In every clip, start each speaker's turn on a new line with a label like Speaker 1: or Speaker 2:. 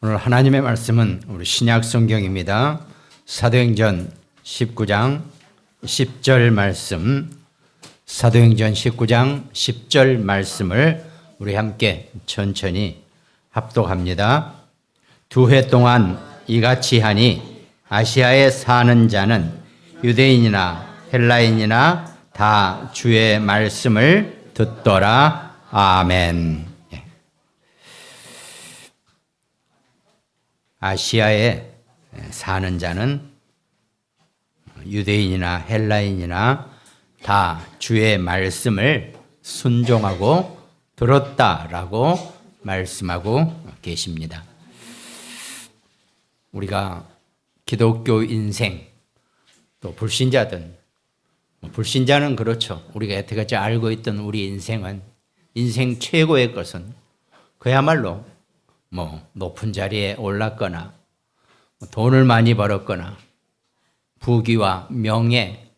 Speaker 1: 오늘 하나님의 말씀은 우리 신약 성경입니다. 사도행전 19장 10절 말씀, 사도행전 19장 10절 말씀을 우리 함께 천천히 합독합니다. 2회 동안 이같이 하니 아시아에 사는 자는 유대인이나 헬라인이나 다 주의 말씀을 듣더라. 아멘. 아시아에 사는 자는 유대인이나 헬라인이나 다 주의 말씀을 순종하고 들었다라고 말씀하고 계십니다. 우리가 기독교 인생, 또 불신자든, 불신자는 그렇죠. 우리가 여태까지 알고 있던 우리 인생은, 인생 최고의 것은 그야말로 높은 자리에 올랐거나 돈을 많이 벌었거나 부귀와 명예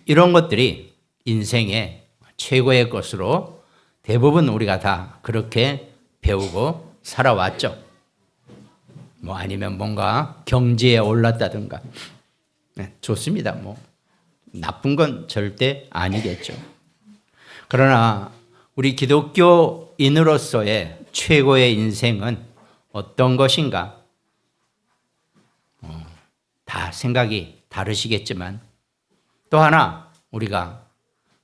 Speaker 1: 이런 것들이 인생의 최고의 것으로 대부분 우리가 다 그렇게 배우고 살아왔죠. 아니면 뭔가 경지에 올랐다든가. 좋습니다. 나쁜 건 절대 아니겠죠. 그러나 우리 기독교인으로서의 최고의 인생은 어떤 것인가? 다 생각이 다르시겠지만 또 하나 우리가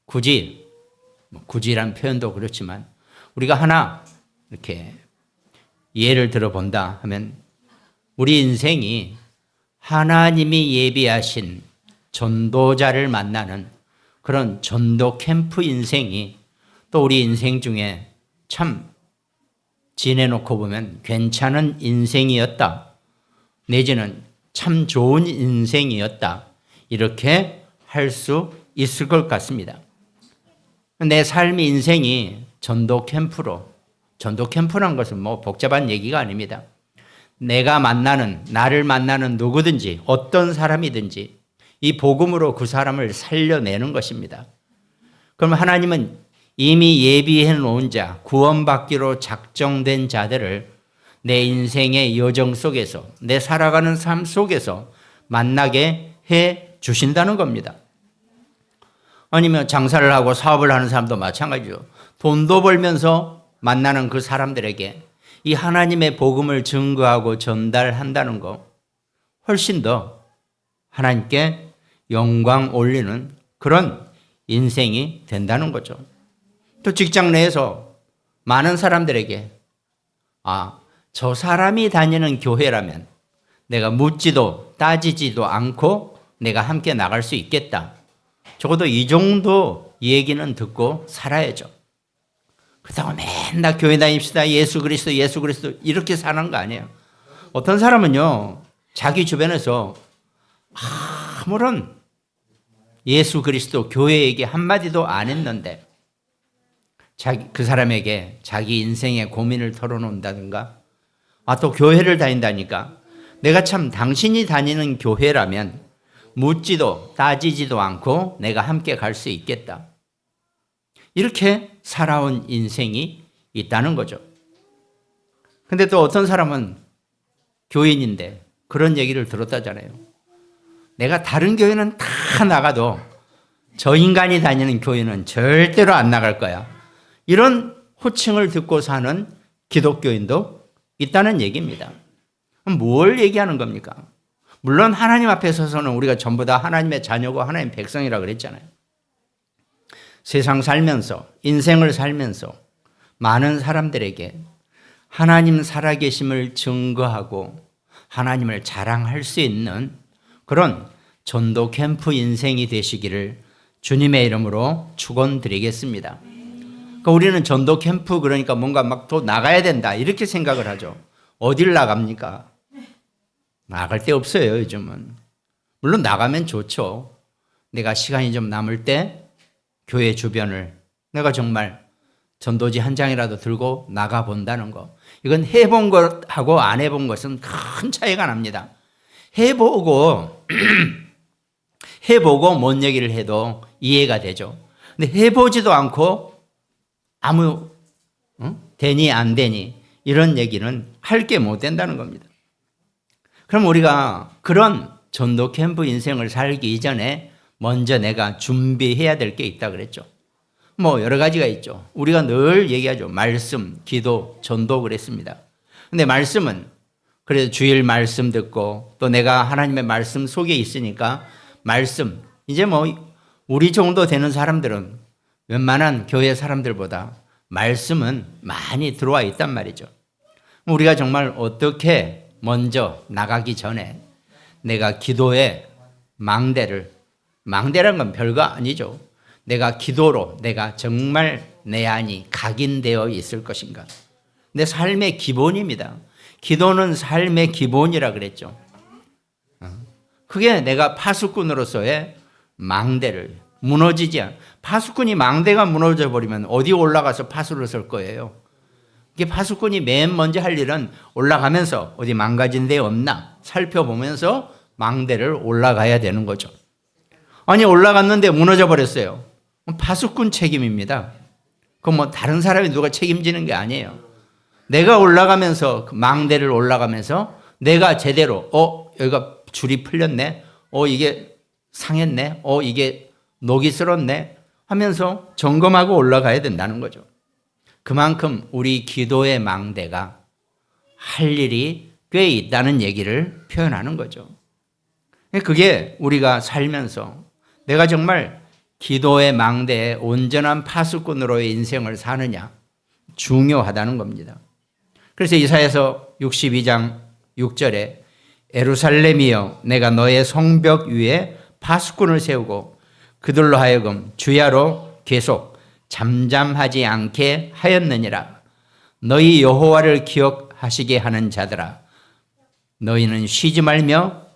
Speaker 1: 굳이란 표현도 그렇지만 우리가 하나 이렇게 예를 들어본다 하면 우리 인생이 하나님이 예비하신 전도자를 만나는 그런 전도 캠프 인생이 또 우리 인생 중에 참 지내놓고 보면 괜찮은 인생이었다. 내지는 참 좋은 인생이었다. 이렇게 할 수 있을 것 같습니다. 내 삶의 인생이 전도 캠프란 것은 복잡한 얘기가 아닙니다. 나를 만나는 누구든지 어떤 사람이든지 이 복음으로 그 사람을 살려내는 것입니다. 그럼 하나님은 이미 예비해 놓은 자, 구원받기로 작정된 자들을 내 인생의 여정 속에서, 내 살아가는 삶 속에서 만나게 해 주신다는 겁니다. 아니면 장사를 하고 사업을 하는 사람도 마찬가지죠. 돈도 벌면서 만나는 그 사람들에게 이 하나님의 복음을 증거하고 전달한다는 거 훨씬 더 하나님께 영광 올리는 그런 인생이 된다는 거죠. 또 직장 내에서 많은 사람들에게 저 사람이 다니는 교회라면 내가 묻지도 따지지도 않고 내가 함께 나갈 수 있겠다. 적어도 이 정도 얘기는 듣고 살아야죠. 그렇다고 맨날 교회 다닙시다. 예수 그리스도 이렇게 사는 거 아니에요. 어떤 사람은요, 자기 주변에서 아무런 예수 그리스도 교회 얘기 한마디도 안 했는데 그 사람에게 자기 인생의 고민을 털어놓는다든가 또 교회를 다닌다니까 내가 참 당신이 다니는 교회라면 묻지도 따지지도 않고 내가 함께 갈 수 있겠다. 이렇게 살아온 인생이 있다는 거죠. 근데 또 어떤 사람은 교인인데 그런 얘기를 들었다잖아요. 내가 다른 교회는 다 나가도 저 인간이 다니는 교회는 절대로 안 나갈 거야. 이런 호칭을 듣고 사는 기독교인도 있다는 얘기입니다. 뭘 얘기하는 겁니까? 물론 하나님 앞에 서서는 우리가 전부 다 하나님의 자녀고 하나님의 백성이라고 그랬잖아요. 세상 살면서, 인생을 살면서 많은 사람들에게 하나님 살아계심을 증거하고 하나님을 자랑할 수 있는 그런 전도 캠프 인생이 되시기를 주님의 이름으로 축원드리겠습니다. 우리는 전도 캠프 그러니까 뭔가 막 또 나가야 된다 이렇게 생각을 하죠. 어딜 나갑니까? 나갈 데 없어요, 요즘은. 물론 나가면 좋죠. 내가 시간이 좀 남을 때 교회 주변을 내가 정말 전도지 한 장이라도 들고 나가본다는 거. 이건 해본 것하고 안 해본 것은 큰 차이가 납니다. 해보고 뭔 얘기를 해도 이해가 되죠. 근데 해보지도 않고 되니 안 되니 이런 얘기는 할 게 못 된다는 겁니다. 그럼 우리가 그런 전도 캠프 인생을 살기 이전에 먼저 내가 준비해야 될 게 있다 그랬죠. 뭐 여러 가지가 있죠. 우리가 늘 얘기하죠. 말씀, 기도, 전도 그랬습니다. 근데 말씀은 그래도 주일 말씀 듣고 또 내가 하나님의 말씀 속에 있으니까 말씀, 이제 뭐 우리 정도 되는 사람들은 웬만한 교회 사람들보다 말씀은 많이 들어와 있단 말이죠. 우리가 정말 어떻게 먼저 나가기 전에 내가 기도의 망대란 건 별거 아니죠. 내가 기도로 내가 정말 내 안이 각인되어 있을 것인가. 내 삶의 기본입니다. 기도는 삶의 기본이라 그랬죠. 그게 내가 파수꾼으로서의 망대를 무너지지 않아. 파수꾼이 망대가 무너져 버리면 어디 올라가서 파수를 설 거예요. 이게 파수꾼이 맨 먼저 할 일은 올라가면서 어디 망가진 데 없나 살펴보면서 망대를 올라가야 되는 거죠. 아니 올라갔는데 무너져 버렸어요. 파수꾼 책임입니다. 그건 뭐 다른 사람이 누가 책임지는 게 아니에요. 내가 올라가면서 그 망대를 올라가면서 내가 제대로 여기가 줄이 풀렸네. 이게 상했네. 이게 녹이 슬었네 하면서 점검하고 올라가야 된다는 거죠. 그만큼 우리 기도의 망대가 할 일이 꽤 있다는 얘기를 표현하는 거죠. 그게 우리가 살면서 내가 정말 기도의 망대에 온전한 파수꾼으로의 인생을 사느냐 중요하다는 겁니다. 그래서 이사야서 62장 6절에 예루살렘이여 내가 너의 성벽 위에 파수꾼을 세우고 그들로 하여금 주야로 계속 잠잠하지 않게 하였느니라. 너희 여호와를 기억하시게 하는 자들아 너희는 쉬지 말며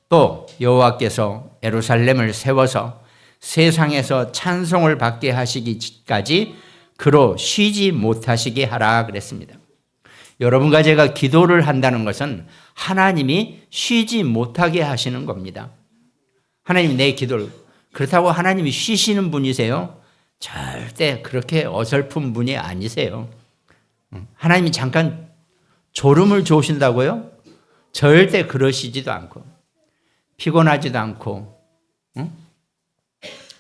Speaker 1: 또 여호와께서 예루살렘을 세워서 세상에서 찬송을 받게 하시기까지 그로 쉬지 못하시게 하라 그랬습니다. 여러분과 제가 기도를 한다는 것은 하나님이 쉬지 못하게 하시는 겁니다. 하나님 내 기도를 그렇다고 하나님이 쉬시는 분이세요? 절대 그렇게 어설픈 분이 아니세요. 하나님이 잠깐 졸음을 주신다고요? 절대 그러시지도 않고 피곤하지도 않고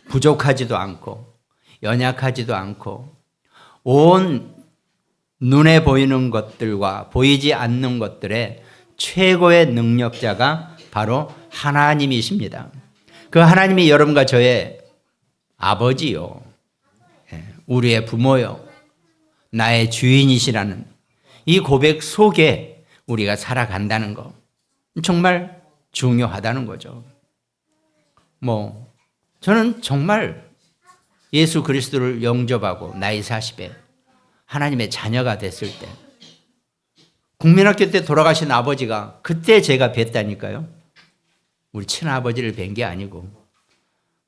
Speaker 1: 부족하지도 않고 연약하지도 않고 온 눈에 보이는 것들과 보이지 않는 것들의 최고의 능력자가 바로 하나님이십니다. 그 하나님이 여러분과 저의 아버지요, 우리의 부모요, 나의 주인이시라는 이 고백 속에 우리가 살아간다는 거 정말 중요하다는 거죠. 저는 정말 예수 그리스도를 영접하고 나이 40에 하나님의 자녀가 됐을 때 국민학교 때 돌아가신 아버지가 그때 제가 뵀다니까요. 우리 친아버지를 뵌 게 아니고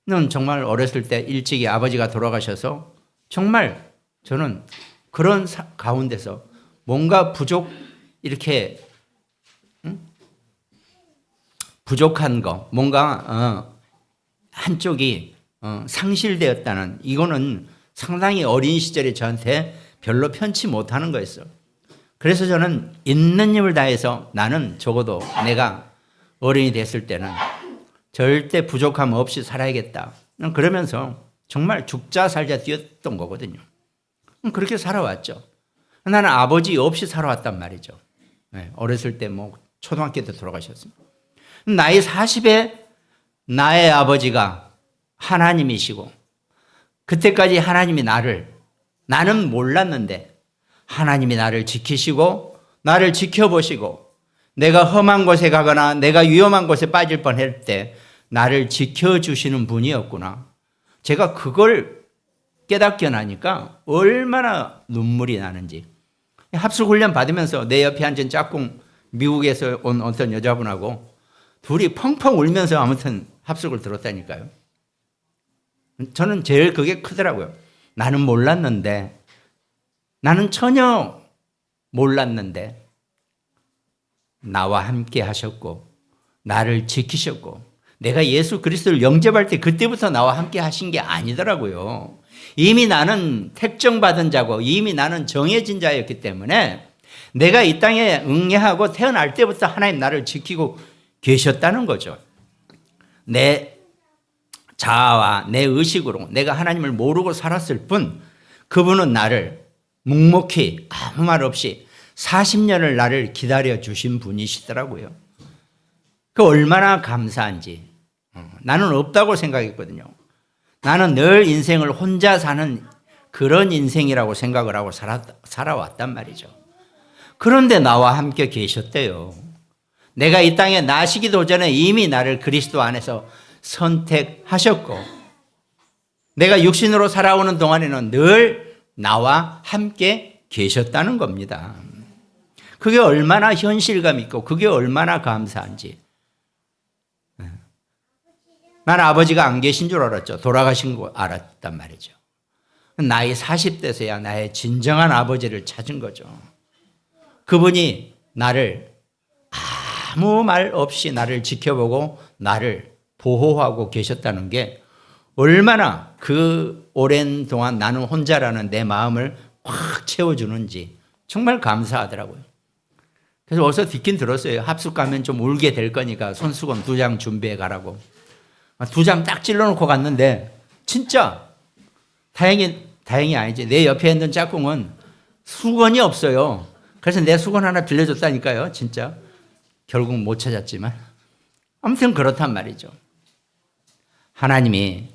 Speaker 1: 저는 정말 어렸을 때 일찍이 아버지가 돌아가셔서 정말 저는 그런 가운데서 뭔가 이렇게 부족한 거 뭔가 한쪽이 상실되었다는 이거는 상당히 어린 시절에 저한테 별로 편치 못하는 거였어요. 그래서 저는 있는 힘을 다해서 나는 적어도 내가 어른이 됐을 때는 절대 부족함 없이 살아야겠다. 그러면서 정말 죽자 살자 뛰었던 거거든요. 그렇게 살아왔죠. 나는 아버지 없이 살아왔단 말이죠. 어렸을 때 초등학교 때 돌아가셨습니다. 나이 40에 나의 아버지가 하나님이시고 그때까지 하나님이 나는 몰랐는데 하나님이 나를 지키시고 나를 지켜보시고 내가 험한 곳에 가거나 내가 위험한 곳에 빠질 뻔할 때 나를 지켜주시는 분이었구나. 제가 그걸 깨닫게 나니까 얼마나 눈물이 나는지. 합숙훈련 받으면서 내 옆에 앉은 짝꿍 미국에서 온 어떤 여자분하고 둘이 펑펑 울면서 아무튼 합숙을 들었다니까요. 저는 제일 그게 크더라고요. 나는 몰랐는데, 나는 전혀 몰랐는데 나와 함께 하셨고 나를 지키셨고 내가 예수 그리스도를 영접할 때 그때부터 나와 함께 하신 게 아니더라고요. 이미 나는 택정받은 자고 이미 나는 정해진 자였기 때문에 내가 이 땅에 응애하고 태어날 때부터 하나님 나를 지키고 계셨다는 거죠. 내 자아와 내 의식으로 내가 하나님을 모르고 살았을 뿐 그분은 나를 묵묵히 아무 말 없이 40년을 나를 기다려 주신 분이시더라고요. 그 얼마나 감사한지. 나는 없다고 생각했거든요. 나는 늘 인생을 혼자 사는 그런 인생이라고 생각을 하고 살아왔단 말이죠. 그런데 나와 함께 계셨대요. 내가 이 땅에 나시기도 전에 이미 나를 그리스도 안에서 선택하셨고 내가 육신으로 살아오는 동안에는 늘 나와 함께 계셨다는 겁니다. 그게 얼마나 현실감 있고 그게 얼마나 감사한지. 난 아버지가 안 계신 줄 알았죠. 돌아가신 거 알았단 말이죠. 나이 40대서야 나의 진정한 아버지를 찾은 거죠. 그분이 나를 아무 말 없이 나를 지켜보고 나를 보호하고 계셨다는 게 얼마나 그 오랜 동안 나는 혼자라는 내 마음을 확 채워주는지 정말 감사하더라고요. 그래서 어서 듣긴 들었어요. 합숙 가면 좀 울게 될 거니까 손수건 2장 준비해 가라고. 2장 딱 찔러놓고 갔는데 진짜 다행이 아니지. 내 옆에 있는 짝꿍은 수건이 없어요. 그래서 내 수건 하나 빌려줬다니까요. 진짜. 결국 못 찾았지만. 아무튼 그렇단 말이죠. 하나님이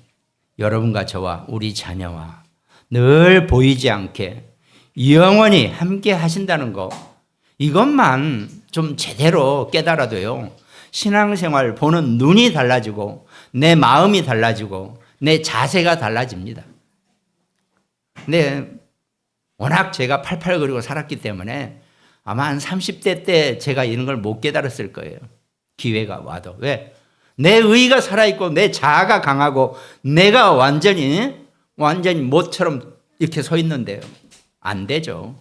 Speaker 1: 여러분과 저와 우리 자녀와 늘 보이지 않게 영원히 함께 하신다는 거 이것만 좀 제대로 깨달아도요. 신앙생활 보는 눈이 달라지고 내 마음이 달라지고 내 자세가 달라집니다. 근데 워낙 제가 팔팔거리고 살았기 때문에 아마 한 30대 때 제가 이런 걸 못 깨달았을 거예요. 기회가 와도. 왜? 내 의가 살아있고 내 자아가 강하고 내가 완전히 못처럼 이렇게 서 있는데요. 안 되죠.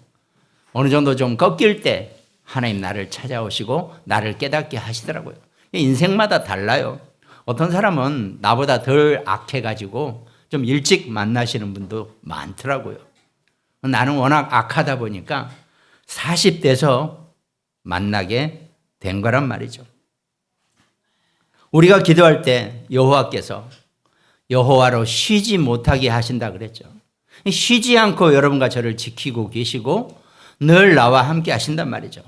Speaker 1: 어느 정도 좀 꺾일 때 하나님 나를 찾아오시고 나를 깨닫게 하시더라고요. 인생마다 달라요. 어떤 사람은 나보다 덜 악해가지고 좀 일찍 만나시는 분도 많더라고요. 나는 워낙 악하다 보니까 40대에서 만나게 된 거란 말이죠. 우리가 기도할 때 여호와께서 여호와로 쉬지 못하게 하신다 그랬죠. 쉬지 않고 여러분과 저를 지키고 계시고 늘 나와 함께 하신단 말이죠.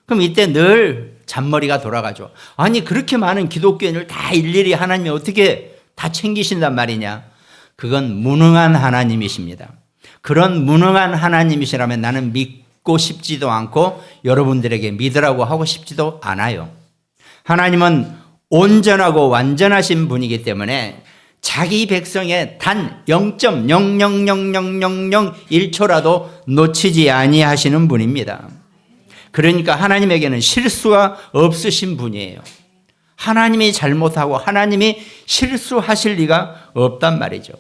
Speaker 1: 그럼 이때 늘 잔머리가 돌아가죠. 아니 그렇게 많은 기독교인을 다 일일이 하나님이 어떻게 다 챙기신단 말이냐. 그건 무능한 하나님이십니다. 그런 무능한 하나님이시라면 나는 믿고 싶지도 않고 여러분들에게 믿으라고 하고 싶지도 않아요. 하나님은 온전하고 완전하신 분이기 때문에 자기 백성의 단 0.0000001초라도 놓치지 아니하시는 분입니다. 그러니까 하나님에게는 실수가 없으신 분이에요. 하나님이 잘못하고 하나님이 실수하실 리가 없단 말이죠.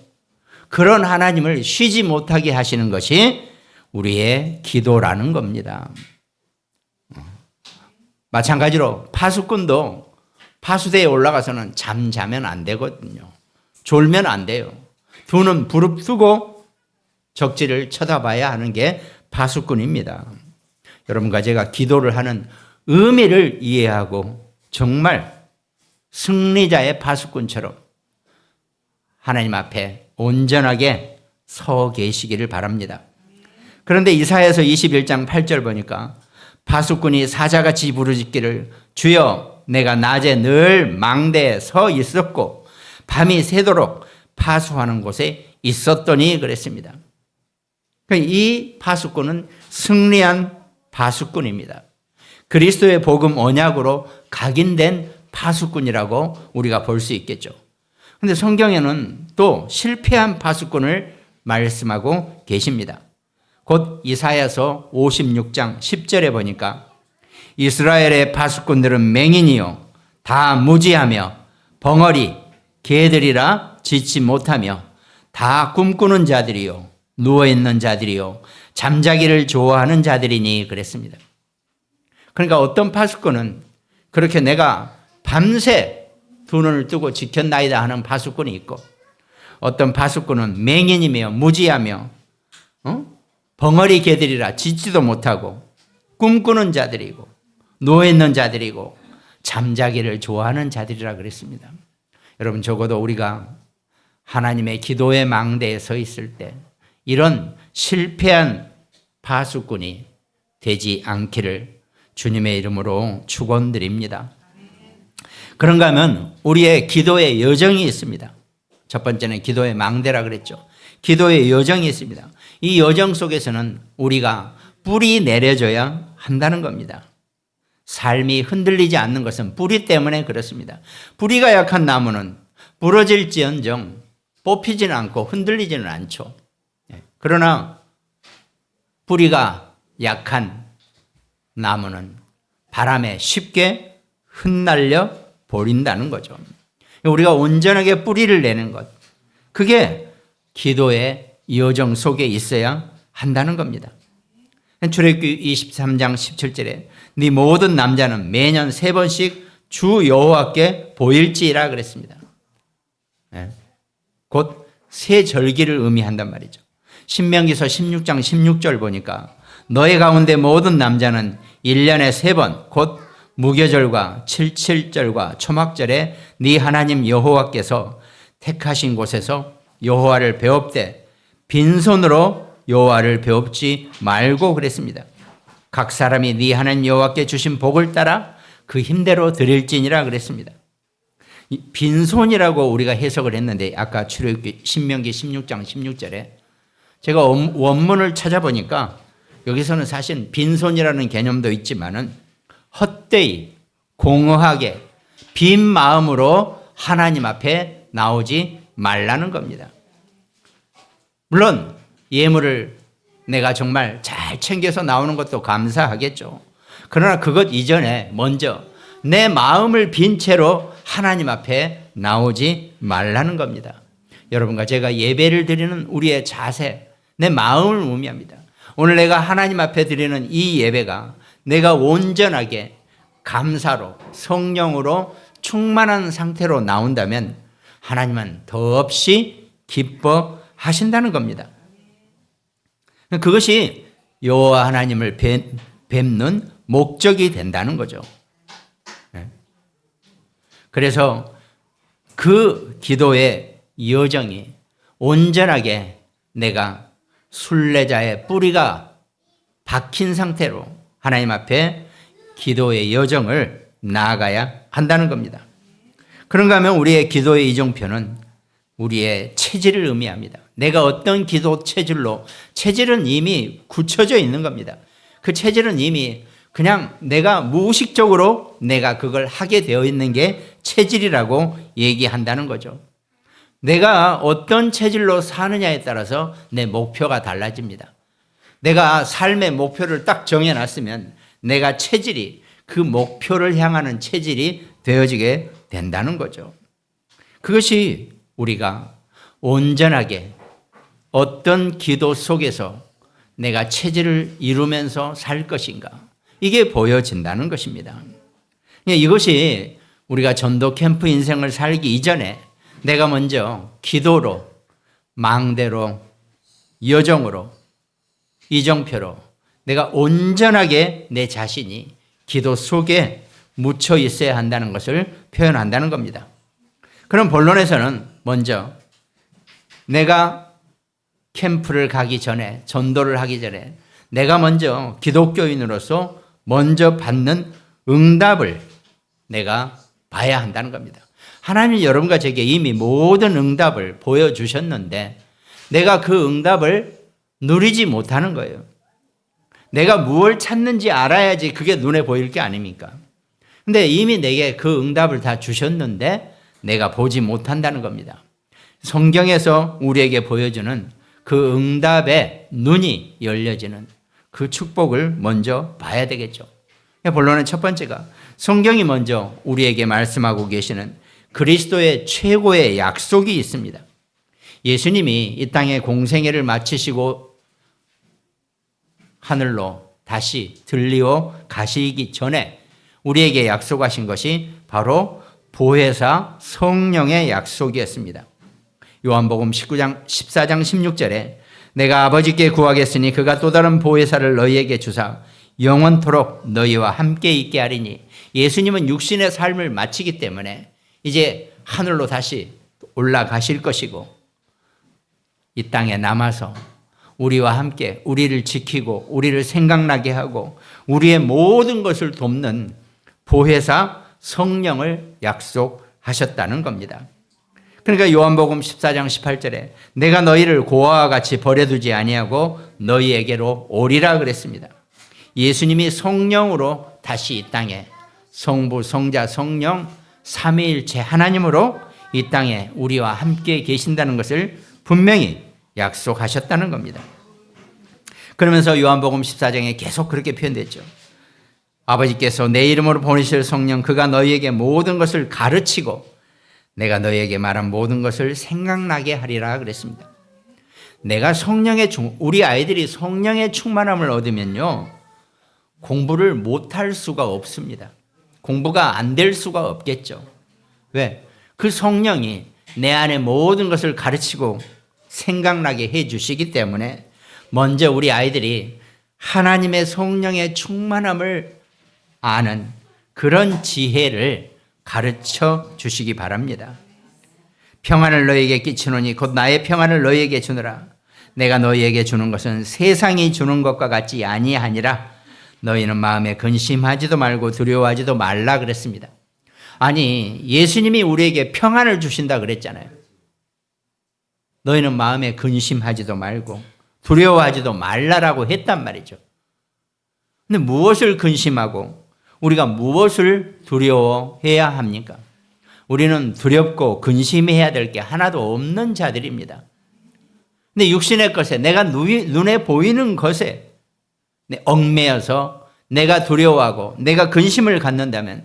Speaker 1: 그런 하나님을 쉬지 못하게 하시는 것이 우리의 기도라는 겁니다. 마찬가지로 파수꾼도 파수대에 올라가서는 잠자면 안 되거든요. 졸면 안 돼요. 두 눈 부릅뜨고 적지를 쳐다봐야 하는 게 파수꾼입니다. 여러분과 제가 기도를 하는 의미를 이해하고 정말 승리자의 파수꾼처럼 하나님 앞에 온전하게 서 계시기를 바랍니다. 그런데 이사야서 21장 8절 보니까 파수꾼이 사자같이 부르짖기를 주여 내가 낮에 늘 망대에 서 있었고 밤이 새도록 파수하는 곳에 있었더니 그랬습니다. 이 파수꾼은 승리한 파수꾼입니다. 그리스도의 복음 언약으로 각인된 파수꾼이라고 우리가 볼 수 있겠죠. 그런데 성경에는 또 실패한 파수꾼을 말씀하고 계십니다. 곧 이사야서 56장 10절에 보니까 이스라엘의 파수꾼들은 맹인이요 다 무지하며 벙어리 개들이라 짖지 못하며 다 꿈꾸는 자들이요 누워있는 자들이요 잠자기를 좋아하는 자들이니 그랬습니다. 그러니까 어떤 파수꾼은 그렇게 내가 밤새 두 눈을 뜨고 지켰나이다 하는 파수꾼이 있고 어떤 파수꾼은 맹인이며 무지하며 벙어리 개들이라 짖지도 못하고 꿈꾸는 자들이고 누워 있는 자들이고 잠자기를 좋아하는 자들이라 그랬습니다. 여러분, 적어도 우리가 하나님의 기도의 망대에 서 있을 때 이런 실패한 파수꾼이 되지 않기를 주님의 이름으로 축원드립니다. 그런가 하면 우리의 기도의 여정이 있습니다. 첫 번째는 기도의 망대라 그랬죠. 기도의 여정이 있습니다. 이 여정 속에서는 우리가 뿌리 내려줘야 한다는 겁니다. 삶이 흔들리지 않는 것은 뿌리 때문에 그렇습니다. 뿌리가 약한 나무는 부러질지언정 뽑히지는 않고 흔들리지는 않죠. 그러나 뿌리가 약한 나무는 바람에 쉽게 흩날려 버린다는 거죠. 우리가 온전하게 뿌리를 내는 것, 그게 기도의 여정 속에 있어야 한다는 겁니다. 출애굽기 23장 17절에 네 모든 남자는 매년 3번씩 주 여호와께 보일지라 그랬습니다. 곧 새 절기를 의미한단 말이죠. 신명기서 16장 16절 보니까 너희 가운데 모든 남자는 1년에 3번 곧 무교절과 칠칠절과 초막절에 네 하나님 여호와께서 택하신 곳에서 여호와를 배웁되 빈손으로 여호와를 배웁지 말고 그랬습니다. 각 사람이 네 하나님 여호와께 주신 복을 따라 그 힘대로 드릴지니라 그랬습니다. 빈손이라고 우리가 해석을 했는데 아까 출애굽기 신명기 16장 16절에 제가 원문을 찾아보니까 여기서는 사실 빈손이라는 개념도 있지만은 헛되이 공허하게 빈 마음으로 하나님 앞에 나오지 말라는 겁니다. 물론 예물을 내가 정말 잘 챙겨서 나오는 것도 감사하겠죠. 그러나 그것 이전에 먼저 내 마음을 빈 채로 하나님 앞에 나오지 말라는 겁니다. 여러분과 제가 예배를 드리는 우리의 자세, 내 마음을 의미합니다. 오늘 내가 하나님 앞에 드리는 이 예배가 내가 온전하게 감사로 성령으로 충만한 상태로 나온다면 하나님은 더없이 기뻐하신다는 겁니다. 그것이 여호와 하나님을 뵙는 목적이 된다는 거죠. 그래서 그 기도의 여정이 온전하게 내가 순례자의 뿌리가 박힌 상태로 하나님 앞에 기도의 여정을 나아가야 한다는 겁니다. 그런가 하면 우리의 기도의 이정표는 우리의 체질을 의미합니다. 내가 어떤 기도 체질로, 체질은 이미 굳혀져 있는 겁니다. 그 체질은 이미 그냥 내가 무의식적으로 내가 그걸 하게 되어 있는 게 체질이라고 얘기한다는 거죠. 내가 어떤 체질로 사느냐에 따라서 내 목표가 달라집니다. 내가 삶의 목표를 딱 정해놨으면 내가 체질이 그 목표를 향하는 체질이 되어지게 된다는 거죠. 그것이 우리가 온전하게 어떤 기도 속에서 내가 체질을 이루면서 살 것인가, 이게 보여진다는 것입니다. 이것이 우리가 전도 캠프 인생을 살기 이전에 내가 먼저 기도로, 망대로, 여정으로, 이정표로 내가 온전하게 내 자신이 기도 속에 묻혀 있어야 한다는 것을 표현한다는 겁니다. 그럼 본론에서는 먼저 내가 캠프를 가기 전에, 전도를 하기 전에 내가 먼저 기독교인으로서 먼저 받는 응답을 내가 봐야 한다는 겁니다. 하나님이 여러분과 제게 이미 모든 응답을 보여주셨는데 내가 그 응답을 누리지 못하는 거예요. 내가 무엇을 찾는지 알아야지 그게 눈에 보일 게 아닙니까? 근데 이미 내게 그 응답을 다 주셨는데 내가 보지 못한다는 겁니다. 성경에서 우리에게 보여주는 그 응답의 눈이 열려지는 그 축복을 먼저 봐야 되겠죠. 본론의 첫 번째가 성경이 먼저 우리에게 말씀하고 계시는 그리스도의 최고의 약속이 있습니다. 예수님이 이 땅에 공생애를 마치시고 하늘로 다시 들리어 가시기 전에 우리에게 약속하신 것이 바로 보혜사 성령의 약속이었습니다. 요한복음 14장 16절에 내가 아버지께 구하겠으니 그가 또 다른 보혜사를 너희에게 주사 영원토록 너희와 함께 있게 하리니. 예수님은 육신의 삶을 마치기 때문에 이제 하늘로 다시 올라가실 것이고 이 땅에 남아서 우리와 함께 우리를 지키고 우리를 생각나게 하고 우리의 모든 것을 돕는 보혜사 성령을 약속하셨다는 겁니다. 그러니까 요한복음 14장 18절에 내가 너희를 고아와 같이 버려두지 아니하고 너희에게로 오리라 그랬습니다. 예수님이 성령으로 다시 이 땅에 성부, 성자, 성령 삼위일체 하나님으로 이 땅에 우리와 함께 계신다는 것을 분명히 약속하셨다는 겁니다. 그러면서 요한복음 14장에 계속 그렇게 표현됐죠. 아버지께서 내 이름으로 보내실 성령 그가 너희에게 모든 것을 가르치고 내가 너희에게 말한 모든 것을 생각나게 하리라 그랬습니다. 내가 우리 아이들이 성령의 충만함을 얻으면요 공부를 못할 수가 없습니다. 공부가 안 될 수가 없겠죠. 왜? 그 성령이 내 안에 모든 것을 가르치고 생각나게 해 주시기 때문에 먼저 우리 아이들이 하나님의 성령의 충만함을 아는 그런 지혜를 가르쳐 주시기 바랍니다. 평안을 너희에게 끼치노니 곧 나의 평안을 너희에게 주노라. 내가 너희에게 주는 것은 세상이 주는 것과 같지 아니하니라. 너희는 마음에 근심하지도 말고 두려워하지도 말라 그랬습니다. 아니 예수님이 우리에게 평안을 주신다 그랬잖아요. 너희는 마음에 근심하지도 말고 두려워하지도 말라라고 했단 말이죠. 근데 무엇을 근심하고 우리가 무엇을 두려워해야 합니까? 우리는 두렵고 근심해야 될 게 하나도 없는 자들입니다. 근데 육신의 것에 내가 눈에 보이는 것에 얽매여서 내가 두려워하고 내가 근심을 갖는다면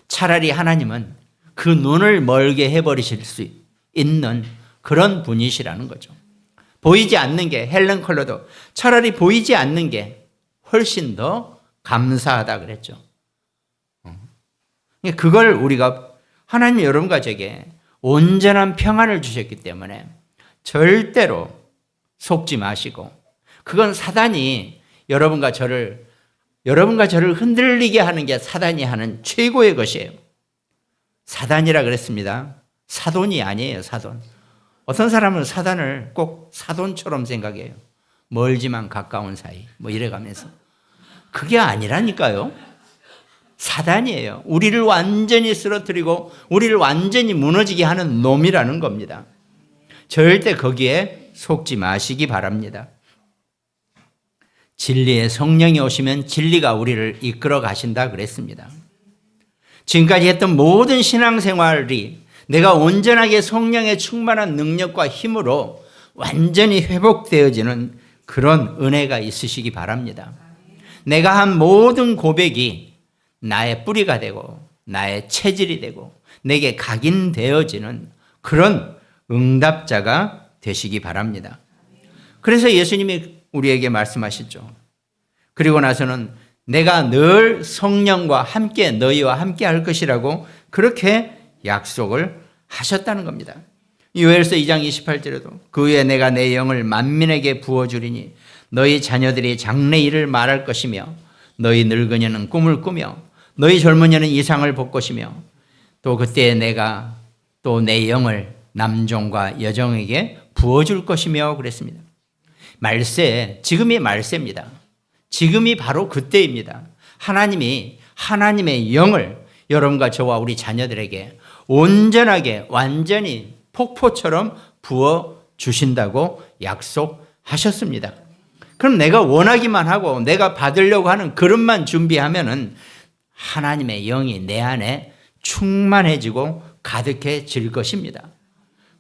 Speaker 1: 차라리 하나님은 그 눈을 멀게 해버리실 수 있는 그런 분이시라는 거죠. 보이지 않는 게 헬런 컬러도 차라리 보이지 않는 게 훨씬 더 감사하다 그랬죠. 그걸 우리가 하나님 여러분과 제게 온전한 평안을 주셨기 때문에 절대로 속지 마시고 그건 사단이 여러분과 저를 흔들리게 하는 게 사단이 하는 최고의 것이에요. 사단이라 그랬습니다. 사돈이 아니에요. 사돈. 어떤 사람은 사단을 꼭 사돈처럼 생각해요. 멀지만 가까운 사이 뭐 이래가면서. 그게 아니라니까요. 사단이에요. 우리를 완전히 쓰러뜨리고 우리를 완전히 무너지게 하는 놈이라는 겁니다. 절대 거기에 속지 마시기 바랍니다. 진리의 성령이 오시면 진리가 우리를 이끌어 가신다 그랬습니다. 지금까지 했던 모든 신앙생활이 내가 온전하게 성령의 충만한 능력과 힘으로 완전히 회복되어지는 그런 은혜가 있으시기 바랍니다. 내가 한 모든 고백이 나의 뿌리가 되고 나의 체질이 되고 내게 각인되어지는 그런 응답자가 되시기 바랍니다. 그래서 예수님이 우리에게 말씀하시죠. 그리고 나서는 내가 늘 성령과 함께 너희와 함께 할 것이라고 그렇게 약속을 하셨다는 겁니다. 요엘서 2장 28절에도 그 후에 내가 내 영을 만민에게 부어주리니 너희 자녀들이 장래일을 말할 것이며 너희 늙은이는 꿈을 꾸며 너희 젊은이는 이상을 볼 것이며 또 그때 내가 또 내 영을 남종과 여종에게 부어줄 것이며 그랬습니다. 말세, 지금이 말세입니다. 지금이 바로 그때입니다. 하나님이 하나님의 영을 여러분과 저와 우리 자녀들에게 온전하게 완전히 폭포처럼 부어주신다고 약속하셨습니다. 그럼 내가 원하기만 하고 내가 받으려고 하는 그릇만 준비하면은 하나님의 영이 내 안에 충만해지고 가득해질 것입니다.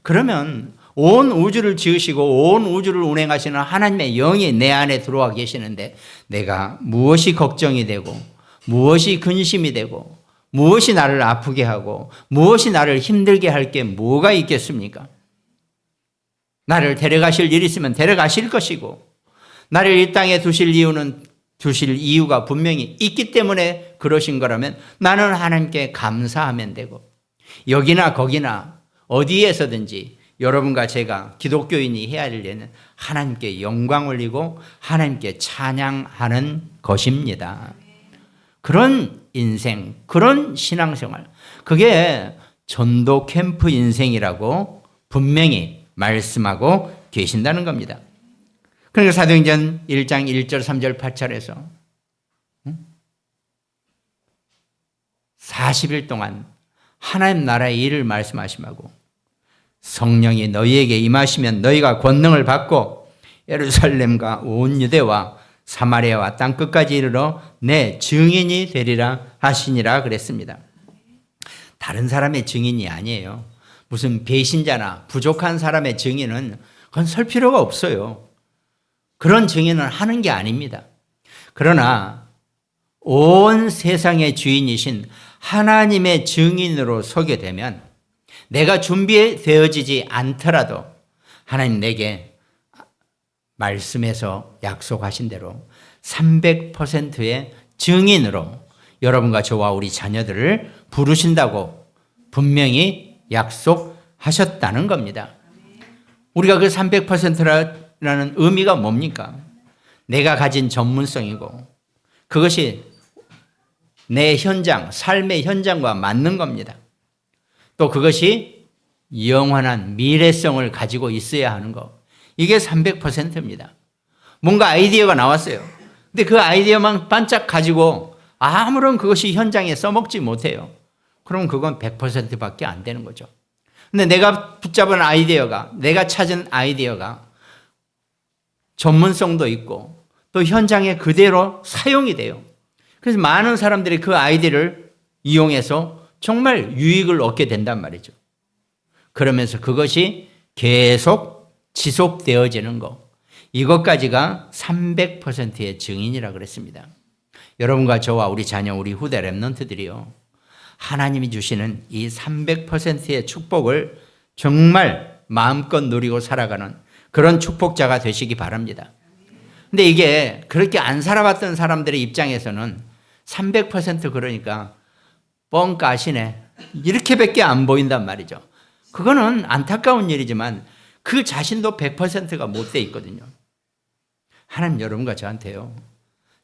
Speaker 1: 그러면 온 우주를 지으시고 온 우주를 운행하시는 하나님의 영이 내 안에 들어와 계시는데 내가 무엇이 걱정이 되고 무엇이 근심이 되고 무엇이 나를 아프게 하고 무엇이 나를 힘들게 할 게 뭐가 있겠습니까? 나를 데려가실 일이 있으면 데려가실 것이고 나를 이 땅에 두실 이유가 분명히 있기 때문에 그러신 거라면 나는 하나님께 감사하면 되고 여기나 거기나 어디에서든지 여러분과 제가 기독교인이 해야 할 일은 하나님께 영광 올리고 하나님께 찬양하는 것입니다. 그런 인생, 그런 신앙생활, 그게 전도 캠프 인생이라고 분명히 말씀하고 계신다는 겁니다. 그러니까 사도행전 1장 1절 3절 8절에서 40일 동안 하나님 나라의 일을 말씀하심하고 성령이 너희에게 임하시면 너희가 권능을 받고 예루살렘과 온 유대와 사마리아와 땅 끝까지 이르러 내 증인이 되리라 하시니라 그랬습니다. 다른 사람의 증인이 아니에요. 무슨 배신자나 부족한 사람의 증인은 그건 설 필요가 없어요. 그런 증인은 하는 게 아닙니다. 그러나 온 세상의 주인이신 하나님의 증인으로 서게 되면 내가 준비되어지지 않더라도 하나님 내게 말씀에서 약속하신 대로 300%의 증인으로 여러분과 저와 우리 자녀들을 부르신다고 분명히 약속하셨다는 겁니다. 우리가 그 300%라는 의미가 뭡니까? 내가 가진 전문성이고 그것이 내 현장, 삶의 현장과 맞는 겁니다. 또 그것이 영원한 미래성을 가지고 있어야 하는 것. 이게 300%입니다. 뭔가 아이디어가 나왔어요. 근데 그 아이디어만 반짝 가지고 아무런 그것이 현장에 써먹지 못해요. 그럼 그건 100%밖에 안 되는 거죠. 근데 내가 붙잡은 아이디어가, 내가 찾은 아이디어가 전문성도 있고 또 현장에 그대로 사용이 돼요. 그래서 많은 사람들이 그 아이디어를 이용해서 정말 유익을 얻게 된단 말이죠. 그러면서 그것이 계속 지속되어지는 것. 이것까지가 300%의 증인이라 그랬습니다. 여러분과 저와 우리 자녀, 우리 후대 랩런트들이요. 하나님이 주시는 이 300%의 축복을 정말 마음껏 누리고 살아가는 그런 축복자가 되시기 바랍니다. 근데 이게 그렇게 안 살아봤던 사람들의 입장에서는 300% 그러니까 뻥 까시네. 이렇게밖에 안 보인단 말이죠. 그거는 안타까운 일이지만 그 자신도 100%가 못 돼 있거든요. 하나님 여러분과 저한테요.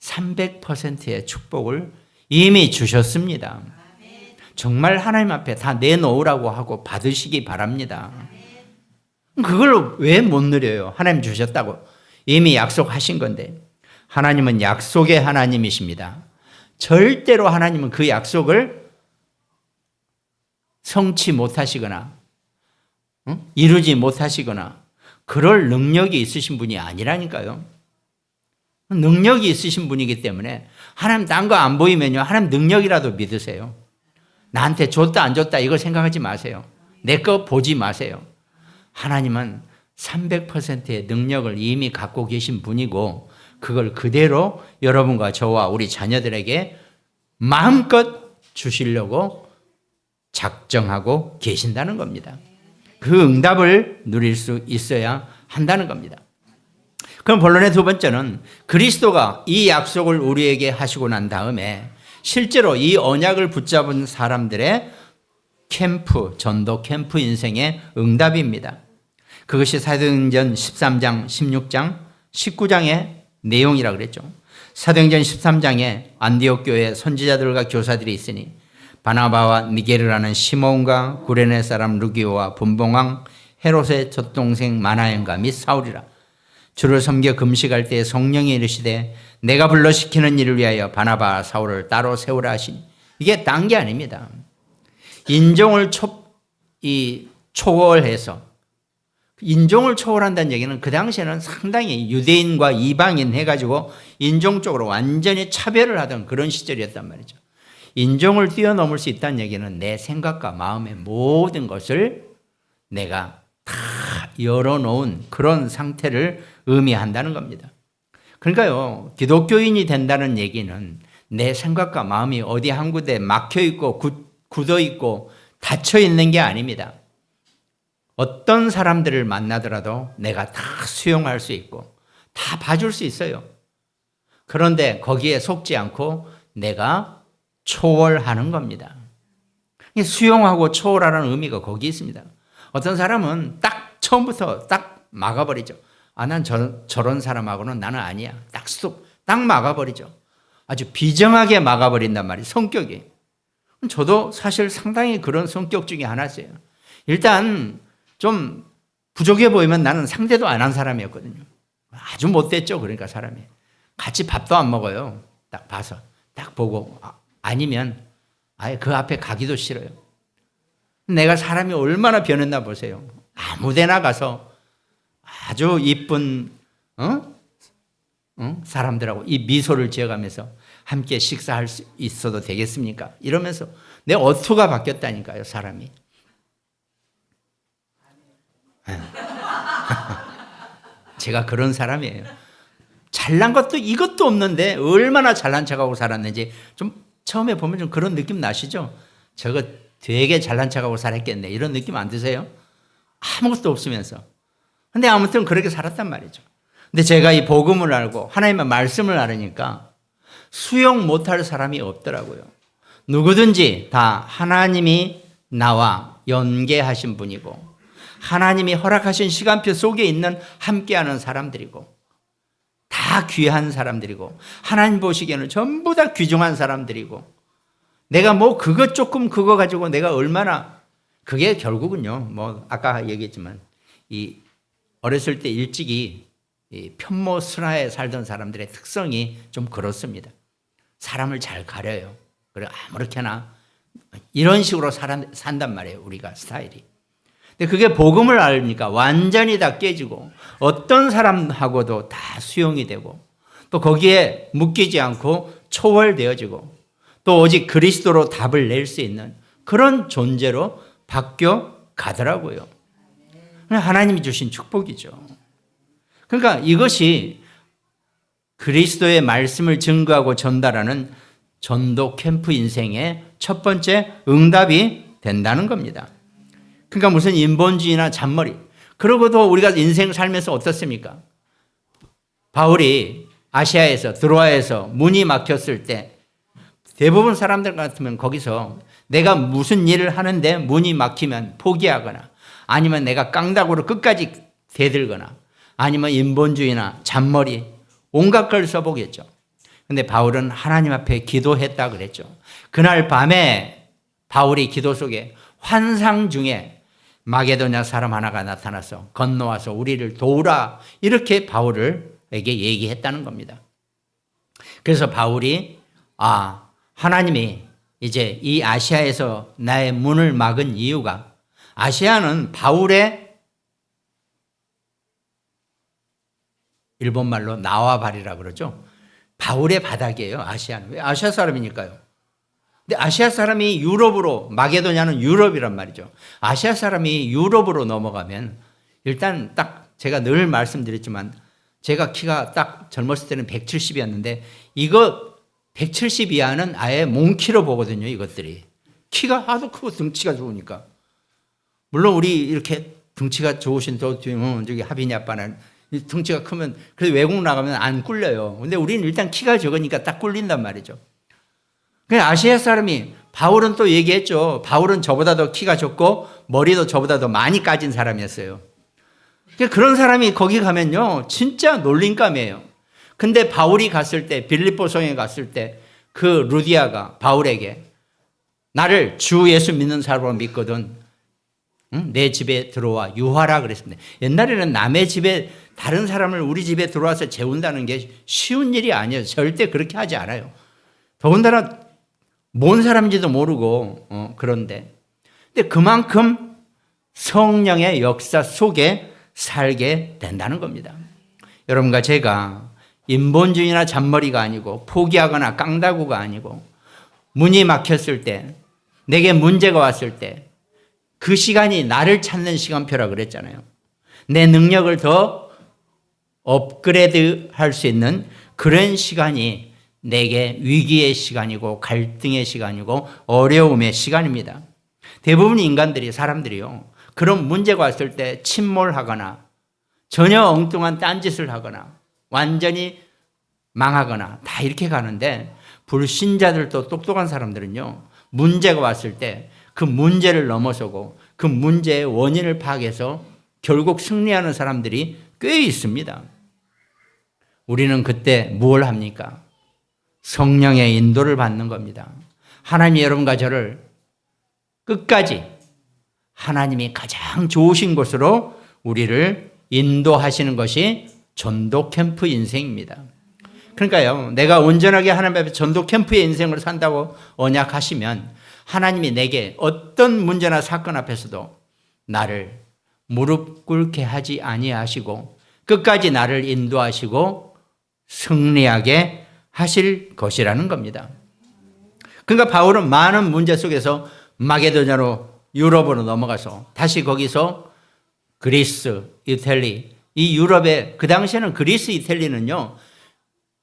Speaker 1: 300%의 축복을 이미 주셨습니다. 정말 하나님 앞에 다 내놓으라고 하고 받으시기 바랍니다. 그걸 왜 못 누려요? 하나님 주셨다고 이미 약속하신 건데. 하나님은 약속의 하나님이십니다. 절대로 하나님은 그 약속을 성취 못하시거나 이루지 못하시거나 그럴 능력이 있으신 분이 아니라니까요. 능력이 있으신 분이기 때문에 하나님 딴 거 안 보이면요. 하나님 능력이라도 믿으세요. 나한테 줬다 안 줬다 이걸 생각하지 마세요. 내 거 보지 마세요. 하나님은 300%의 능력을 이미 갖고 계신 분이고 그걸 그대로 여러분과 저와 우리 자녀들에게 마음껏 주시려고 작정하고 계신다는 겁니다. 그 응답을 누릴 수 있어야 한다는 겁니다. 그럼 본론의 두 번째는 그리스도가 이 약속을 우리에게 하시고 난 다음에 실제로 이 언약을 붙잡은 사람들의 캠프, 전도 캠프 인생의 응답입니다. 그것이 사도행전 13장, 16장, 19장의 내용이라고 그랬죠. 사도행전 13장에 안디옥 교회에 선지자들과 교사들이 있으니 바나바와 니게르라는 시몬과 구레네 사람 루기오와 분봉왕 헤롯의 젖동생 마나엔과 및 사울이라 주를 섬겨 금식할 때 성령이 이르시되 내가 불러 시키는 일을 위하여 바나바와 사울을 따로 세우라 하시니 이게 딴 게 아닙니다. 인종을 초월해서 인종을 초월한다는 얘기는 그 당시에는 상당히 유대인과 이방인 해가지고 인종적으로 완전히 차별을 하던 그런 시절이었단 말이죠. 인종을 뛰어넘을 수 있다는 얘기는 내 생각과 마음의 모든 것을 내가 다 열어놓은 그런 상태를 의미한다는 겁니다. 그러니까요, 기독교인이 된다는 얘기는 내 생각과 마음이 어디 한 군데 막혀있고 굳어있고 닫혀있는 게 아닙니다. 어떤 사람들을 만나더라도 내가 다 수용할 수 있고 다 봐줄 수 있어요. 그런데 거기에 속지 않고 내가 초월하는 겁니다. 수용하고 초월하는 의미가 거기 있습니다. 어떤 사람은 딱 처음부터 딱 막아버리죠. 난 저런 사람하고는 나는 아니야. 딱 막아버리죠. 아주 비정하게 막아버린단 말이에요. 성격이. 저도 사실 상당히 그런 성격 중에 하나였어요. 일단 좀 부족해 보이면 나는 상대도 안 한 사람이었거든요. 아주 못됐죠. 그러니까 사람이. 같이 밥도 안 먹어요. 딱 봐서. 딱 보고. 아니면 아예 그 앞에 가기도 싫어요. 내가 사람이 얼마나 변했나 보세요. 아무 데나 가서 아주 이쁜 사람들하고 이 미소를 지어가면서 함께 식사할 수 있어도 되겠습니까? 이러면서 내 어투가 바뀌었다니까요, 사람이. 제가 그런 사람이에요. 잘난 것도 이것도 없는데 얼마나 잘난 척하고 살았는지 좀 처음에 보면 좀 그런 느낌 나시죠? 저거 되게 잘난 척하고 살았겠네. 이런 느낌 안 드세요? 아무것도 없으면서. 근데 아무튼 그렇게 살았단 말이죠. 근데 제가 이 복음을 알고 하나님의 말씀을 알으니까 수용 못할 사람이 없더라고요. 누구든지 다 하나님이 나와 연계하신 분이고 하나님이 허락하신 시간표 속에 있는 함께하는 사람들이고 다 귀한 사람들이고 하나님 보시기에는 전부 다 귀중한 사람들이고 내가 뭐 그거 가지고 내가 얼마나 그게 결국은요. 뭐 아까 얘기했지만 이 어렸을 때 일찍이 이 편모순화에 살던 사람들의 특성이 좀 그렇습니다. 사람을 잘 가려요. 그래 아무렇게나 이런 식으로 산단 말이에요. 우리가 스타일이. 근데 그게 복음을 알니까 완전히 다 깨지고 어떤 사람하고도 다 수용이 되고 또 거기에 묶이지 않고 초월되어지고 또 오직 그리스도로 답을 낼 수 있는 그런 존재로 바뀌어 가더라고요. 하나님이 주신 축복이죠. 그러니까 이것이 그리스도의 말씀을 증거하고 전달하는 전도 캠프 인생의 첫 번째 응답이 된다는 겁니다. 그러니까 무슨 인본주의나 잔머리. 그러고도 우리가 인생 살면서 어떻습니까? 바울이 아시아에서 드로아에서 문이 막혔을 때 대부분 사람들 같으면 거기서 내가 무슨 일을 하는데 문이 막히면 포기하거나 아니면 내가 깡다구로 끝까지 대들거나 아니면 인본주의나 잔머리 온갖 걸 써보겠죠. 근데 바울은 하나님 앞에 기도했다 그랬죠. 그날 밤에 바울이 기도 속에 환상 중에 마게도냐 사람 하나가 나타나서 건너와서 우리를 도우라 이렇게 바울에게 얘기했다는 겁니다. 그래서 바울이 하나님이 이제 이 아시아에서 나의 문을 막은 이유가 아시아는 바울의 일본말로 나와바리라 그러죠. 바울의 바닥이에요. 아시아는. 왜? 아시아 사람이니까요. 근데 아시아 사람이 유럽으로 마게도냐는 유럽이란 말이죠. 아시아 사람이 유럽으로 넘어가면 일단 딱 제가 늘 말씀드렸지만 제가 키가 딱 젊었을 때는 170이었는데 이거 170 이하는 아예 몽키로 보거든요. 이것들이. 키가 하도 크고 등치가 좋으니까. 물론 우리 이렇게 등치가 좋으신 저기 하빈이 아빠는 등치가 크면 그래도 외국 나가면 안 꿀려요. 근데 우리는 일단 키가 적으니까 딱 꿀린단 말이죠. 그냥 아시아 사람이 바울은 또 얘기했죠. 바울은 저보다 더 키가 적고 머리도 저보다 더 많이 까진 사람이었어요. 그런 사람이 거기 가면요. 진짜 놀림감이에요. 근데 바울이 갔을 때 빌립보 성에 갔을 때 그 루디아가 바울에게 나를 주 예수 믿는 사람으로 믿거든. 내 집에 들어와 유하라 그랬습니다. 옛날에는 남의 집에 다른 사람을 우리 집에 들어와서 재운다는 게 쉬운 일이 아니에요. 절대 그렇게 하지 않아요. 더군다나 뭔 사람인지도 모르고 그런데 근데 그만큼 성령의 역사 속에 살게 된다는 겁니다. 여러분과 제가 인본주의나 잔머리가 아니고 포기하거나 깡다구가 아니고 문이 막혔을 때 내게 문제가 왔을 때 그 시간이 나를 찾는 시간표라 그랬잖아요. 내 능력을 더 업그레이드 할 수 있는 그런 시간이 내게 위기의 시간이고 갈등의 시간이고 어려움의 시간입니다. 대부분 인간들이 사람들이요. 그런 문제가 왔을 때 침몰하거나 전혀 엉뚱한 딴짓을 하거나 완전히 망하거나 다 이렇게 가는데 불신자들도 똑똑한 사람들은요. 문제가 왔을 때 그 문제를 넘어서고 그 문제의 원인을 파악해서 결국 승리하는 사람들이 꽤 있습니다. 우리는 그때 뭘 합니까? 성령의 인도를 받는 겁니다. 하나님이 여러분과 저를 끝까지 하나님이 가장 좋으신 곳으로 우리를 인도하시는 것이 전도 캠프 인생입니다. 그러니까요, 내가 온전하게 하나님 앞에 전도 캠프의 인생을 산다고 언약하시면 하나님이 내게 어떤 문제나 사건 앞에서도 나를 무릎 꿇게 하지 아니하시고 끝까지 나를 인도하시고 승리하게 하실 것이라는 겁니다. 그러니까 바울은 많은 문제 속에서 마게도냐로 유럽으로 넘어가서 다시 거기서 그리스, 이탈리, 이 유럽의 그 당시에는 그리스, 이탈리는요,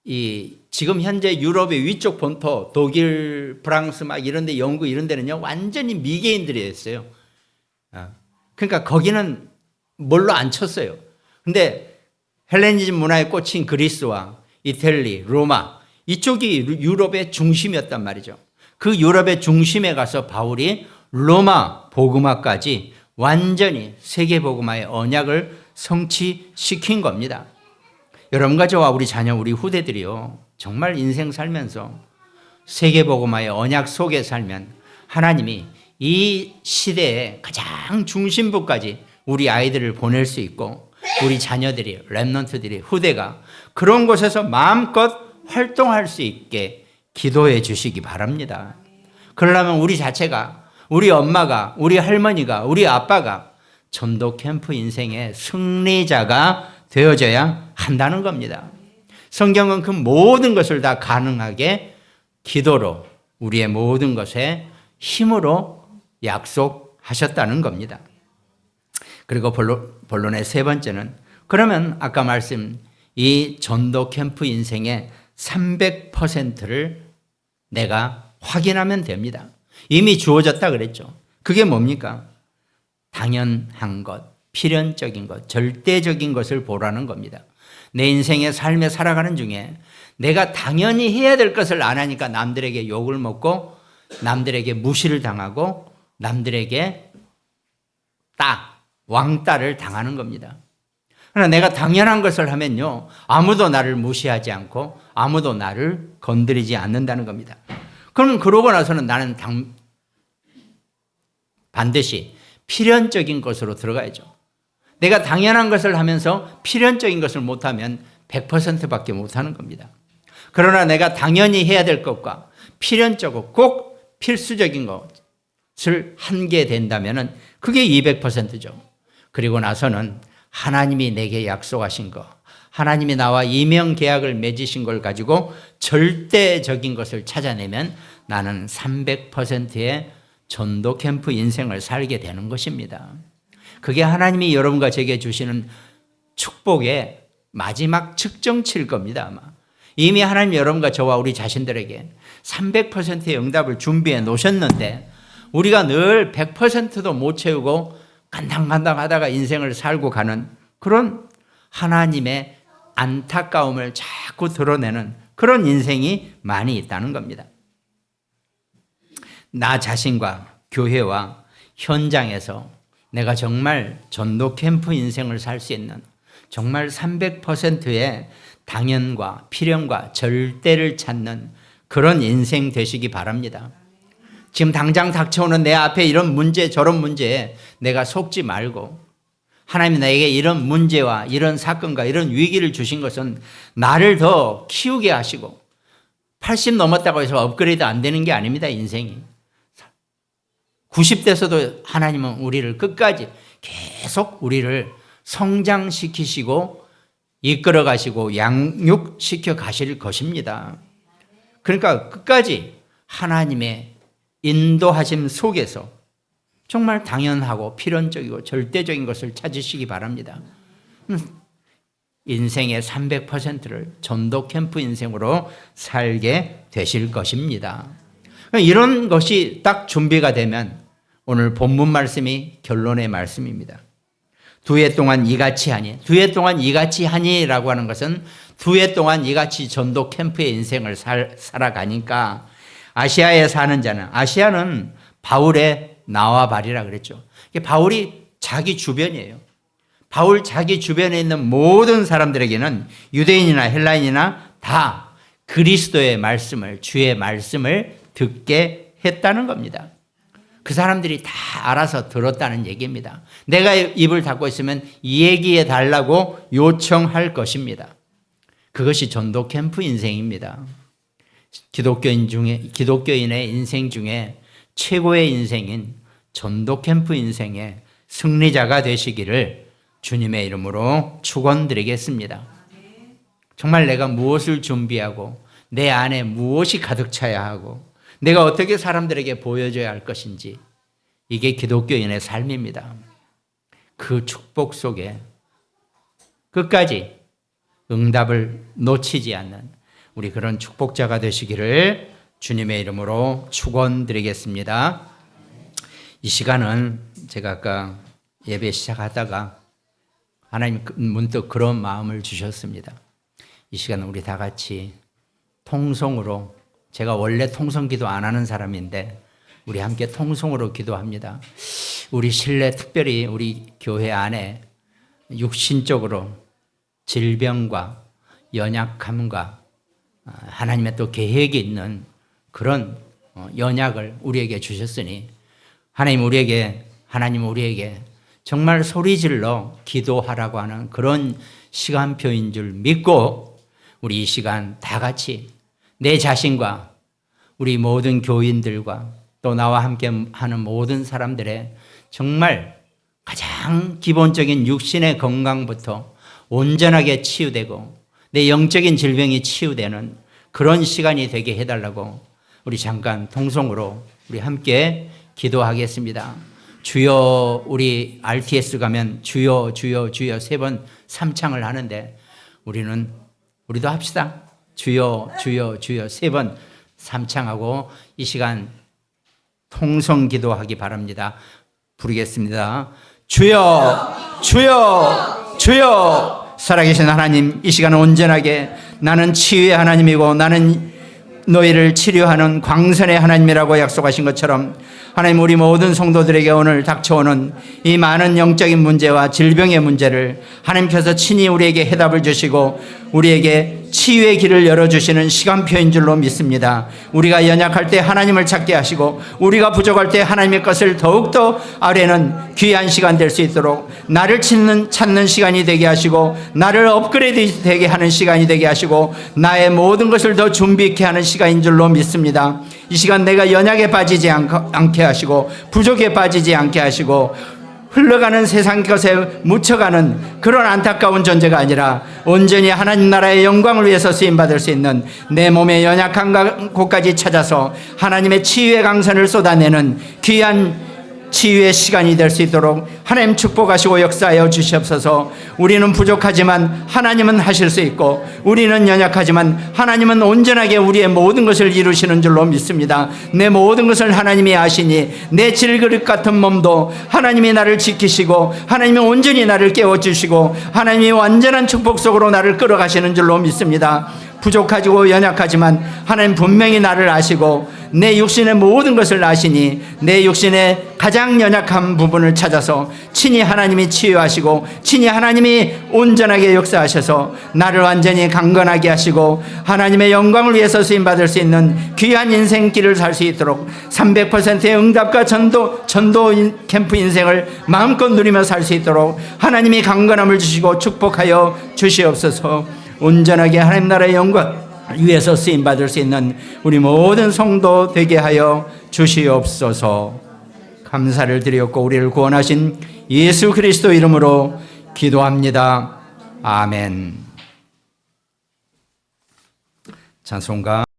Speaker 1: 이 지금 현재 유럽의 위쪽 본토 독일, 프랑스 막 이런 데 영국 이런 데는요 완전히 미개인들이었어요. 그러니까 거기는 뭘로 안 쳤어요. 근데 헬레니즘 문화에 꽂힌 그리스와 이탈리, 로마 이쪽이 유럽의 중심이었단 말이죠. 그 유럽의 중심에 가서 바울이 로마 복음화까지 완전히 세계 복음화의 언약을 성취시킨 겁니다. 여러분과 저와 우리 자녀, 우리 후대들이요 정말 인생 살면서 세계 복음화의 언약 속에 살면 하나님이 이 시대의 가장 중심부까지 우리 아이들을 보낼 수 있고 우리 자녀들이, 렘넌트들이, 후대가 그런 곳에서 마음껏 활동할 수 있게 기도해 주시기 바랍니다. 그러려면 우리 자체가, 우리 엄마가, 우리 할머니가, 우리 아빠가 전도 캠프 인생의 승리자가 되어져야 한다는 겁니다. 성경은 그 모든 것을 다 가능하게 기도로 우리의 모든 것에 힘으로 약속하셨다는 겁니다. 그리고 본론의 세 번째는 그러면 아까 말씀 이 전도 캠프 인생의 300%를 내가 확인하면 됩니다. 이미 주어졌다 그랬죠. 그게 뭡니까? 당연한 것, 필연적인 것, 절대적인 것을 보라는 겁니다. 내 인생의 삶에 살아가는 중에 내가 당연히 해야 될 것을 안 하니까 남들에게 욕을 먹고 남들에게 무시를 당하고 남들에게 왕따를 당하는 겁니다. 그러나 내가 당연한 것을 하면요 아무도 나를 무시하지 않고 아무도 나를 건드리지 않는다는 겁니다. 그럼 그러고 나서는 나는 반드시 필연적인 것으로 들어가야죠. 내가 당연한 것을 하면서 필연적인 것을 못하면 100%밖에 못하는 겁니다. 그러나 내가 당연히 해야 될 것과 필연적이고 꼭 필수적인 것을 하게 된다면 그게 200%죠. 그리고 나서는 하나님이 내게 약속하신 것, 하나님이 나와 이명 계약을 맺으신 걸 가지고 절대적인 것을 찾아내면 나는 300%의 전도 캠프 인생을 살게 되는 것입니다. 그게 하나님이 여러분과 제게 주시는 축복의 마지막 측정치일 겁니다. 아마 이미 하나님 여러분과 저와 우리 자신들에게 300%의 응답을 준비해 놓으셨는데 우리가 늘 100%도 못 채우고 간당간당하다가 인생을 살고 가는 그런 하나님의 안타까움을 자꾸 드러내는 그런 인생이 많이 있다는 겁니다. 나 자신과 교회와 현장에서 내가 정말 전도 캠프 인생을 살 수 있는 정말 300%의 당연과 필연과 절대를 찾는 그런 인생 되시기 바랍니다. 지금 당장 닥쳐오는 내 앞에 이런 문제 저런 문제에 내가 속지 말고 하나님이 나에게 이런 문제와 이런 사건과 이런 위기를 주신 것은 나를 더 키우게 하시고 80 넘었다고 해서 업그레이드 안 되는 게 아닙니다. 인생이 90대에서도 하나님은 우리를 끝까지 계속 우리를 성장시키시고 이끌어 가시고 양육시켜 가실 것입니다. 그러니까 끝까지 하나님의 인도하심 속에서 정말 당연하고 필연적이고 절대적인 것을 찾으시기 바랍니다. 인생의 300%를 전도 캠프 인생으로 살게 되실 것입니다. 이런 것이 딱 준비가 되면 오늘 본문 말씀이 결론의 말씀입니다. 두 해 동안 이같이 하니, 두 해 동안 이같이 하니라고 하는 것은 두 해 동안 이같이 전도 캠프의 인생을 살아가니까 아시아에 사는 자는, 아시아는 바울의 나와 발이라 그랬죠. 바울이 자기 주변이에요. 바울 자기 주변에 있는 모든 사람들에게는 유대인이나 헬라인이나 다 그리스도의 말씀을, 주의 말씀을 듣게 했다는 겁니다. 그 사람들이 다 알아서 들었다는 얘기입니다. 내가 입을 닫고 있으면 얘기해 달라고 요청할 것입니다. 그것이 전도 캠프 인생입니다. 기독교인의 인생 중에 최고의 인생인 전도 캠프 인생의 승리자가 되시기를 주님의 이름으로 축원드리겠습니다. 정말 내가 무엇을 준비하고 내 안에 무엇이 가득 차야 하고 내가 어떻게 사람들에게 보여줘야 할 것인지, 이게 기독교인의 삶입니다. 그 축복 속에 끝까지 응답을 놓치지 않는 우리 그런 축복자가 되시기를 주님의 이름으로 축원드리겠습니다. 이 시간은 제가 아까 예배 시작하다가 하나님 문득 그런 마음을 주셨습니다. 이 시간은 우리 다 같이 통성으로, 제가 원래 통성 기도 안 하는 사람인데 우리 함께 통성으로 기도합니다. 우리 실내, 특별히 우리 교회 안에 육신적으로 질병과 연약함과 하나님의 또 계획이 있는 그런 연약을 우리에게 주셨으니 하나님 우리에게 정말 소리질러 기도하라고 하는 그런 시간표인 줄 믿고 우리 이 시간 다 같이 내 자신과 우리 모든 교인들과 또 나와 함께 하는 모든 사람들의 정말 가장 기본적인 육신의 건강부터 온전하게 치유되고 내 영적인 질병이 치유되는 그런 시간이 되게 해달라고 우리 잠깐 통성으로 우리 함께 기도하겠습니다. 주여, 우리 RTS 가면 주여 주여 주여 3번 삼창을 하는데 우리도 합시다. 주여 주여 주여 3번 삼창하고 이 시간 통성 기도하기 바랍니다. 부르겠습니다. 주여 주여 주여. 살아계신 하나님, 이 시간 온전하게 나는 치유의 하나님이고 나는 너희를 치료하는 광선의 하나님이라고 약속하신 것처럼 하나님, 우리 모든 성도들에게 오늘 닥쳐오는 이 많은 영적인 문제와 질병의 문제를 하나님께서 친히 우리에게 해답을 주시고 우리에게 치유의 길을 열어주시는 시간표인 줄로 믿습니다. 우리가 연약할 때 하나님을 찾게 하시고 우리가 부족할 때 하나님의 것을 더욱더 아뢰는 귀한 시간 될 수 있도록 나를 찾는 시간이 되게 하시고 나를 업그레이드 되게 하는 시간이 되게 하시고 나의 모든 것을 더 준비케 하는 시간인 줄로 믿습니다. 이 시간 내가 연약에 빠지지 않게 하시고 부족에 빠지지 않게 하시고 흘러가는 세상 것에 묻혀가는 그런 안타까운 존재가 아니라 온전히 하나님 나라의 영광을 위해서 쓰임받을 수 있는 내 몸의 연약한 곳까지 찾아서 하나님의 치유의 강선을 쏟아내는 귀한 치유의 시간이 될 수 있도록 하나님 축복하시고 역사하여 주시옵소서. 우리는 부족하지만 하나님은 하실 수 있고 우리는 연약하지만 하나님은 온전하게 우리의 모든 것을 이루시는 줄로 믿습니다. 내 모든 것을 하나님이 아시니 내 질그릇 같은 몸도 하나님이 나를 지키시고 하나님이 온전히 나를 깨워주시고 하나님이 완전한 축복 속으로 나를 끌어가시는 줄로 믿습니다. 부족하고 연약하지만 하나님 분명히 나를 아시고 내 육신의 모든 것을 아시니 내 육신의 가장 연약한 부분을 찾아서 친히 하나님이 치유하시고 친히 하나님이 온전하게 역사하셔서 나를 완전히 강건하게 하시고 하나님의 영광을 위해서 쓰임받을 수 있는 귀한 인생길을 살 수 있도록 300%의 응답과 전도 캠프 인생을 마음껏 누리며 살 수 있도록 하나님이 강건함을 주시고 축복하여 주시옵소서. 온전하게 하나님 나라의 영광 위에서 쓰임받을 수 있는 우리 모든 성도 되게 하여 주시옵소서. 감사를 드리옵고 우리를 구원하신 예수 그리스도 이름으로 기도합니다. 아멘. 찬송가